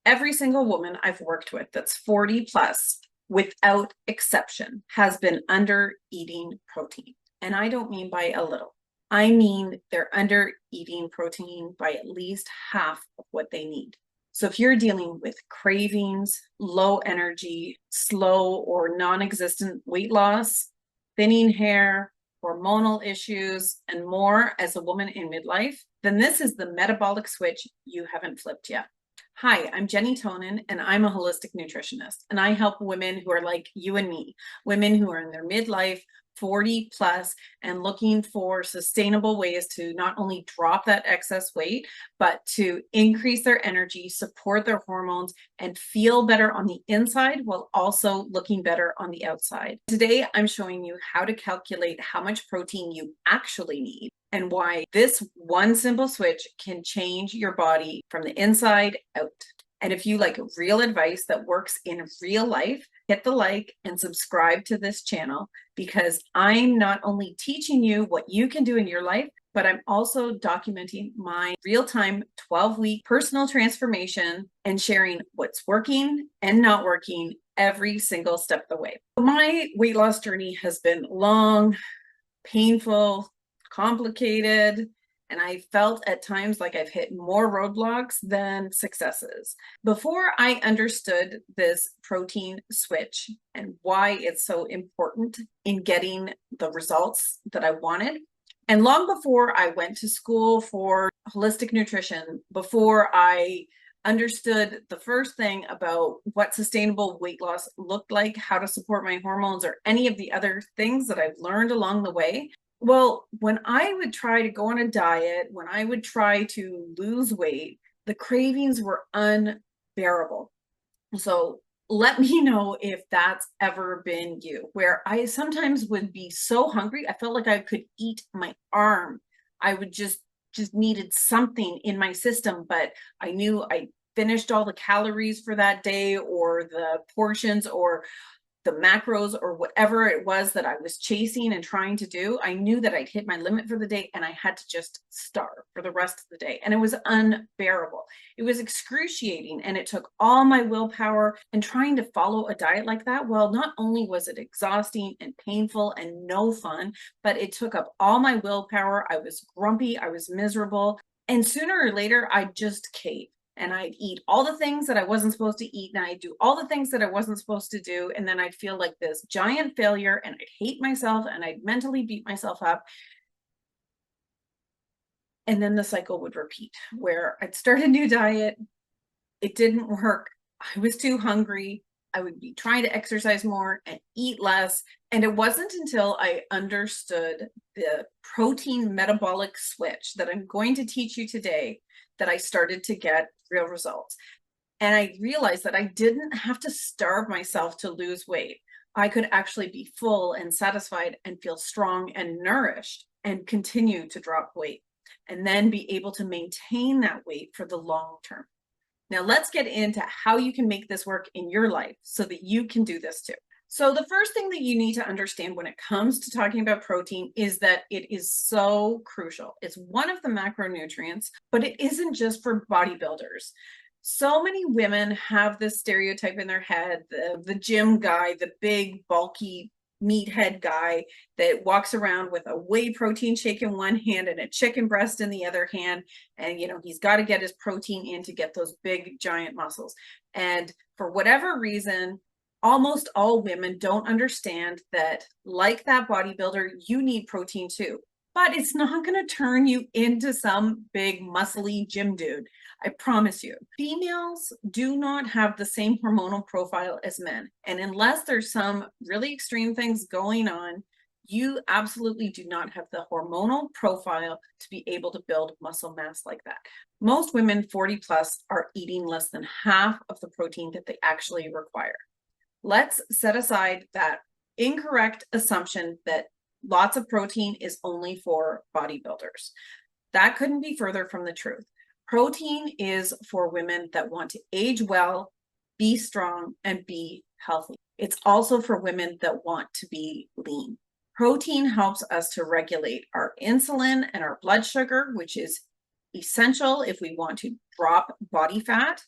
Every single woman I've worked with that's 40 plus, without exception, has been under eating protein. And I don't mean by a little. I mean they're under eating protein by at least half of what they need. So if you're dealing with cravings, low energy, slow or non-existent weight loss, thinning hair, hormonal issues, and more as a woman in midlife, then this is the metabolic switch you haven't flipped yet. Hi, I'm Jenny Tonin, and I'm a holistic nutritionist, and I help women who are like you and me, women who are in their midlife, 40 plus, and looking for sustainable ways to not only drop that excess weight, but to increase their energy, support their hormones, and feel better on the inside while also looking better on the outside. Today, I'm showing you how to calculate how much protein you actually need and why this one simple switch can change your body from the inside out. And if you like real advice that works in real life, hit the like and subscribe to this channel, because I'm not only teaching you what you can do in your life, but I'm also documenting my real-time 12-week personal transformation and sharing what's working and not working every single step of the way. My weight loss journey has been long, painful, complicated, and I felt at times like I've hit more roadblocks than successes. Before I understood this protein switch and why it's so important in getting the results that I wanted, and long before I went to school for holistic nutrition, before I understood the first thing about what sustainable weight loss looked like, how to support my hormones, or any of the other things that I've learned along the way, well, when I would try to go on a diet, when I would try to lose weight, the cravings were unbearable. So let me know if that's ever been you, where I sometimes would be so hungry, I felt like I could eat my arm. I would just needed something in my system, but I knew I finished all the calories for that day, or the portions, or the macros, or whatever it was that I was chasing and trying to do. I knew that I'd hit my limit for the day, and I had to just starve for the rest of the day. And it was unbearable. It was excruciating, and it took all my willpower. And trying to follow a diet like that, well, not only was it exhausting and painful and no fun, but it took up all my willpower. I was grumpy, I was miserable, and sooner or later I'd just cave. And I'd eat all the things that I wasn't supposed to eat, and I'd do all the things that I wasn't supposed to do, and then I'd feel like this giant failure, and I'd hate myself, and I'd mentally beat myself up. And then the cycle would repeat, where I'd start a new diet, it didn't work, I was too hungry, I would be trying to exercise more and eat less. And it wasn't until I understood the protein metabolic switch that I'm going to teach you today that I started to get real results. And I realized that I didn't have to starve myself to lose weight. I could actually be full and satisfied and feel strong and nourished and continue to drop weight, and then be able to maintain that weight for the long term. Now let's get into how you can make this work in your life so that you can do this too. So the first thing that you need to understand when it comes to talking about protein is that it is so crucial. It's one of the macronutrients, but it isn't just for bodybuilders. So many women have this stereotype in their head, the gym guy, the big, bulky meathead guy that walks around with a whey protein shake in one hand and a chicken breast in the other hand. And, he's got to get his protein in to get those big, giant muscles. And for whatever reason, almost all women don't understand that, like that bodybuilder, you need protein too. But it's not going to turn you into some big muscly gym dude. I promise you. Females do not have the same hormonal profile as men. And unless there's some really extreme things going on, you absolutely do not have the hormonal profile to be able to build muscle mass like that. Most women 40 plus are eating less than half of the protein that they actually require. Let's set aside that incorrect assumption that lots of protein is only for bodybuilders. That couldn't be further from the truth. Protein is for women that want to age well, be strong, and be healthy. It's also for women that want to be lean. Protein helps us to regulate our insulin and our blood sugar, which is essential if we want to drop body fat.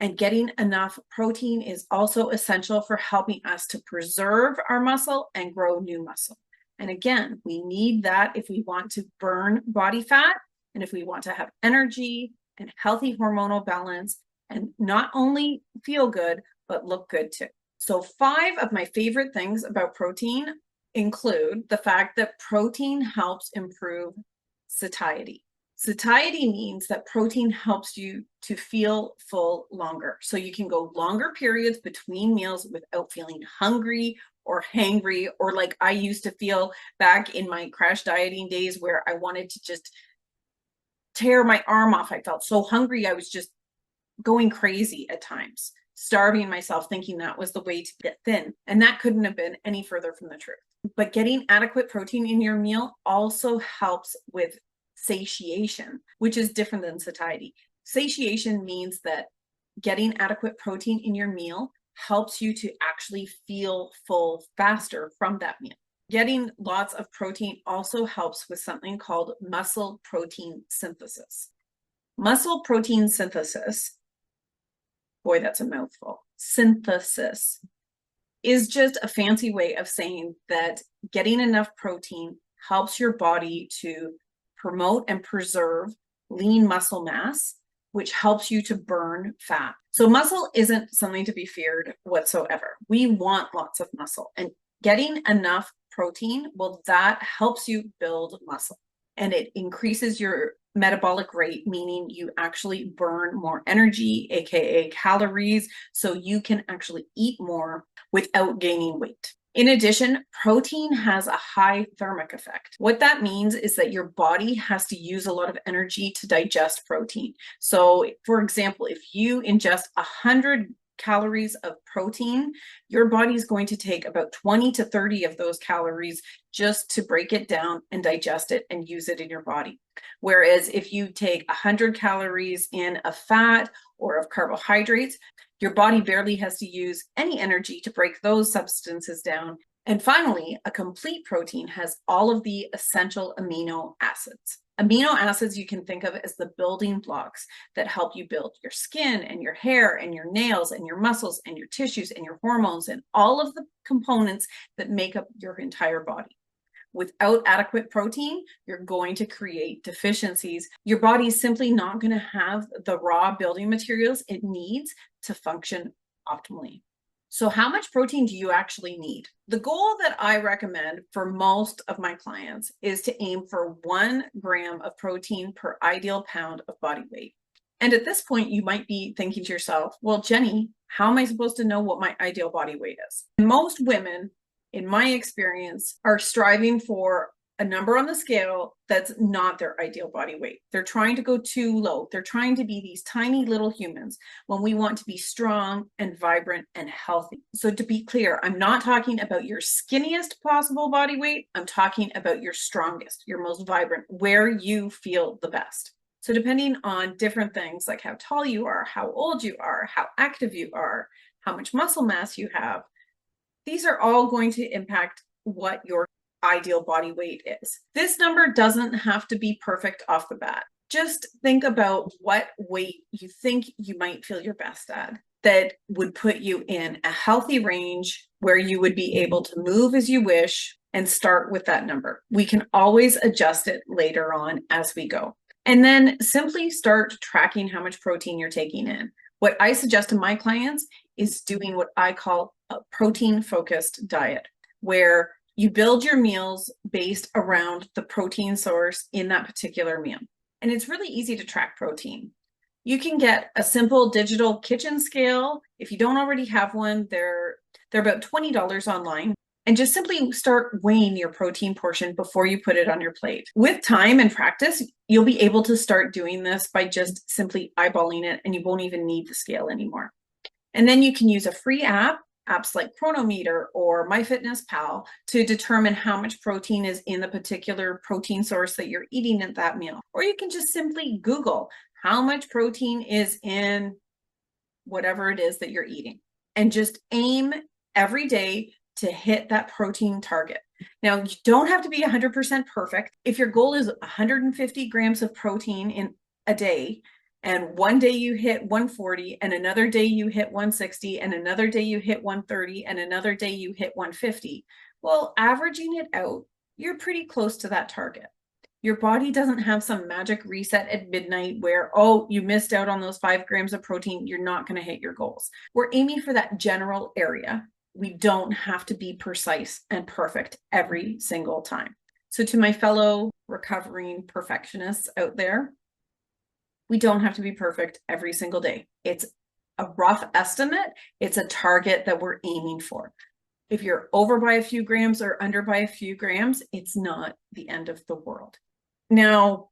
And getting enough protein is also essential for helping us to preserve our muscle and grow new muscle. And again, we need that if we want to burn body fat and if we want to have energy and healthy hormonal balance and not only feel good, but look good too. So 5 of my favorite things about protein include the fact that protein helps improve satiety. Satiety means that protein helps you to feel full longer. So you can go longer periods between meals without feeling hungry or hangry, or like I used to feel back in my crash dieting days where I wanted to just tear my arm off. I felt so hungry. I was just going crazy at times, starving myself, thinking that was the way to get thin. And that couldn't have been any further from the truth. But getting adequate protein in your meal also helps with satiation, which is different than satiety. Satiation means that getting adequate protein in your meal helps you to actually feel full faster from that meal. Getting lots of protein also helps with something called muscle protein synthesis. Muscle protein synthesis, boy, that's a mouthful. Synthesis is just a fancy way of saying that getting enough protein helps your body to promote and preserve lean muscle mass, which helps you to burn fat. So muscle isn't something to be feared whatsoever. We want lots of muscle, and getting enough protein, well, that helps you build muscle, and it increases your metabolic rate, meaning you actually burn more energy, aka calories, so you can actually eat more without gaining weight. In addition, protein has a high thermic effect. What that means is that your body has to use a lot of energy to digest protein. So, for example, if you ingest 100 calories of protein, your body is going to take about 20 to 30 of those calories just to break it down and digest it and use it in your body. Whereas if you take 100 calories in of fat or of carbohydrates, your body barely has to use any energy to break those substances down. And finally, a complete protein has all of the essential amino acids. Amino acids you can think of as the building blocks that help you build your skin and your hair and your nails and your muscles and your tissues and your hormones and all of the components that make up your entire body. Without adequate protein, you're going to create deficiencies. Your body's simply not going to have the raw building materials it needs to function optimally. So how much protein do you actually need? The goal that I recommend for most of my clients is to aim for 1 gram of protein per ideal pound of body weight. And at this point, you might be thinking to yourself, well, Jenny, how am I supposed to know what my ideal body weight is? Most women, in my experience, are striving for a number on the scale that's not their ideal body weight. They're trying to go too low. They're trying to be these tiny little humans when we want to be strong and vibrant and healthy. So to be clear, I'm not talking about your skinniest possible body weight. I'm talking about your strongest, your most vibrant, where you feel the best. So depending on different things like how tall you are, how old you are, how active you are, how much muscle mass you have, these are all going to impact what your ideal body weight is. This number doesn't have to be perfect off the bat. Just think about what weight you think you might feel your best at that would put you in a healthy range where you would be able to move as you wish and start with that number. We can always adjust it later on as we go. And then simply start tracking how much protein you're taking in. What I suggest to my clients is doing what I call a protein-focused diet, where you build your meals based around the protein source in that particular meal. And it's really easy to track protein. You can get a simple digital kitchen scale. If you don't already have one, they're about $20 online. And just simply start weighing your protein portion before you put it on your plate. With time and practice, you'll be able to start doing this by just simply eyeballing it, and you won't even need the scale anymore. And then you can use a free apps like Chronometer or MyFitnessPal to determine how much protein is in the particular protein source that you're eating at that meal. Or you can just simply Google how much protein is in whatever it is that you're eating, and just aim every day to hit that protein target. Now, you don't have to be 100% perfect. If your goal is 150 grams of protein in a day, And one day you hit 140, and another day you hit 160, and another day you hit 130, and another day you hit 150. Well, averaging it out, you're pretty close to that target. Your body doesn't have some magic reset at midnight where, oh, you missed out on those 5 grams of protein, you're not going to hit your goals. We're aiming for that general area. We don't have to be precise and perfect every single time. So to my fellow recovering perfectionists out there, we don't have to be perfect every single day. It's a rough estimate. It's a target that we're aiming for. If you're over by a few grams or under by a few grams, it's not the end of the world. Now,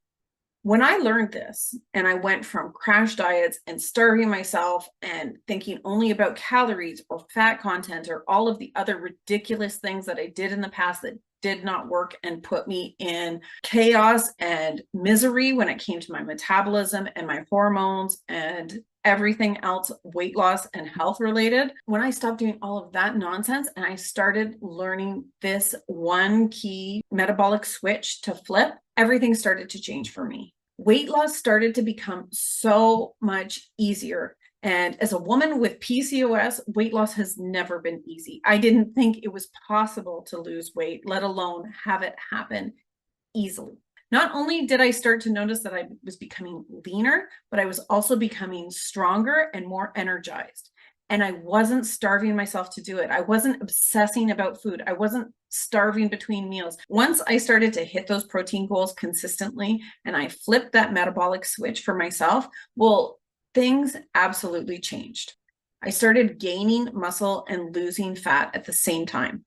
when I learned this and I went from crash diets and starving myself and thinking only about calories or fat content or all of the other ridiculous things that I did in the past that did not work and put me in chaos and misery when it came to my metabolism and my hormones and everything else weight loss and health related, when I stopped doing all of that nonsense and I started learning this one key metabolic switch to flip, everything started to change for me. Weight loss started to become so much easier. And as a woman with PCOS, weight loss has never been easy. I didn't think it was possible to lose weight, let alone have it happen easily. Not only did I start to notice that I was becoming leaner, but I was also becoming stronger and more energized. And I wasn't starving myself to do it. I wasn't obsessing about food. I wasn't starving between meals. Once I started to hit those protein goals consistently and I flipped that metabolic switch for myself, well, things absolutely changed. I started gaining muscle and losing fat at the same time.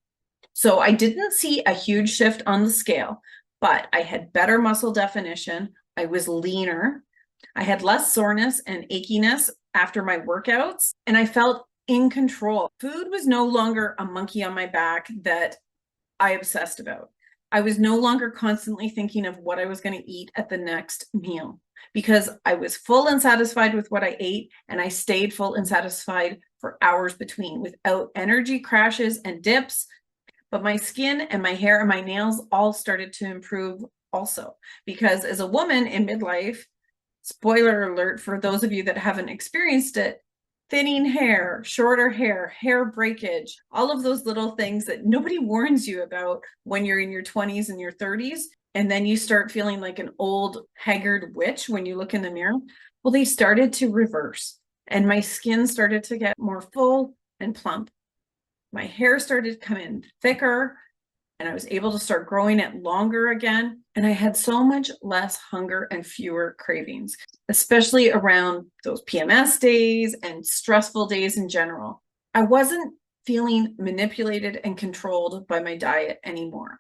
So I didn't see a huge shift on the scale, but I had better muscle definition. I was leaner. I had less soreness and achiness after my workouts, and I felt in control. Food was no longer a monkey on my back that I obsessed about. I was no longer constantly thinking of what I was going to eat at the next meal because I was full and satisfied with what I ate, and I stayed full and satisfied for hours between without energy crashes and dips. But my skin and my hair and my nails all started to improve also, because as a woman in midlife, spoiler alert for those of you that haven't experienced it, thinning hair, shorter hair, hair breakage, all of those little things that nobody warns you about when you're in your 20s and your 30s. And then you start feeling like an old haggard witch when you look in the mirror. Well, they started to reverse and my skin started to get more full and plump. My hair started to come in thicker and I was able to start growing it longer again. And I had so much less hunger and fewer cravings, especially around those PMS days and stressful days in general. I wasn't feeling manipulated and controlled by my diet anymore.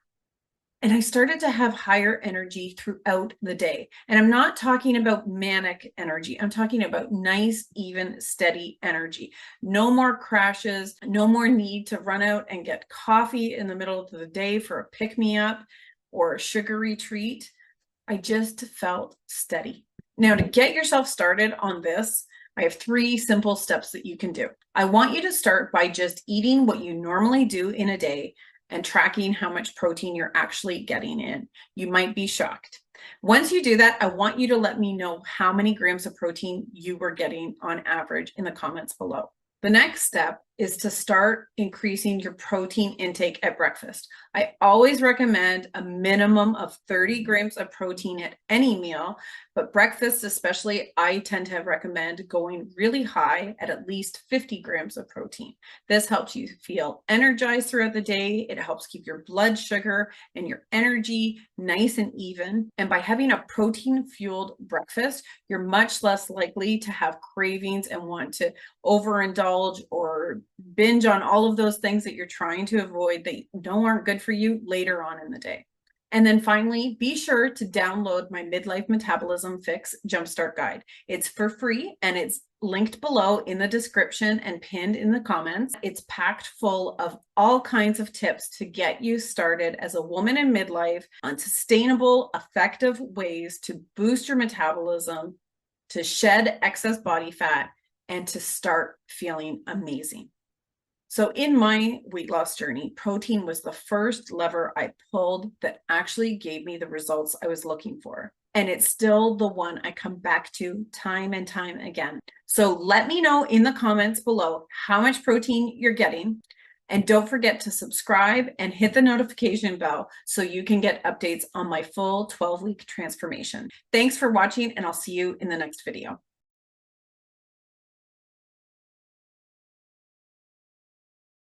And I started to have higher energy throughout the day. And I'm not talking about manic energy. I'm talking about nice, even, steady energy. No more crashes, no more need to run out and get coffee in the middle of the day for a pick-me-up or a sugary treat. I just felt steady. Now, to get yourself started on this, I have 3 simple steps that you can do. I want you to start by just eating what you normally do in a day and tracking how much protein you're actually getting in. You might be shocked. Once you do that, I want you to let me know how many grams of protein you were getting on average in the comments below. The next step is to start increasing your protein intake at breakfast. I always recommend a minimum of 30 grams of protein at any meal, but breakfast especially, I tend to recommend going really high at least 50 grams of protein. This helps you feel energized throughout the day. It helps keep your blood sugar and your energy nice and even. And by having a protein-fueled breakfast, you're much less likely to have cravings and want to overindulge or binge on all of those things that you're trying to avoid that aren't good for you later on in the day. And then finally, be sure to download my Midlife Metabolism Fix Jumpstart Guide. It's for free and it's linked below in the description and pinned in the comments. It's packed full of all kinds of tips to get you started as a woman in midlife on sustainable, effective ways to boost your metabolism, to shed excess body fat, and to start feeling amazing. So in my weight loss journey, protein was the first lever I pulled that actually gave me the results I was looking for. and it's still the one I come back to time and time again. So let me know in the comments below how much protein you're getting. And don't forget to subscribe and hit the notification bell so you can get updates on my full 12-week transformation. Thanks for watching, and I'll see you in the next video.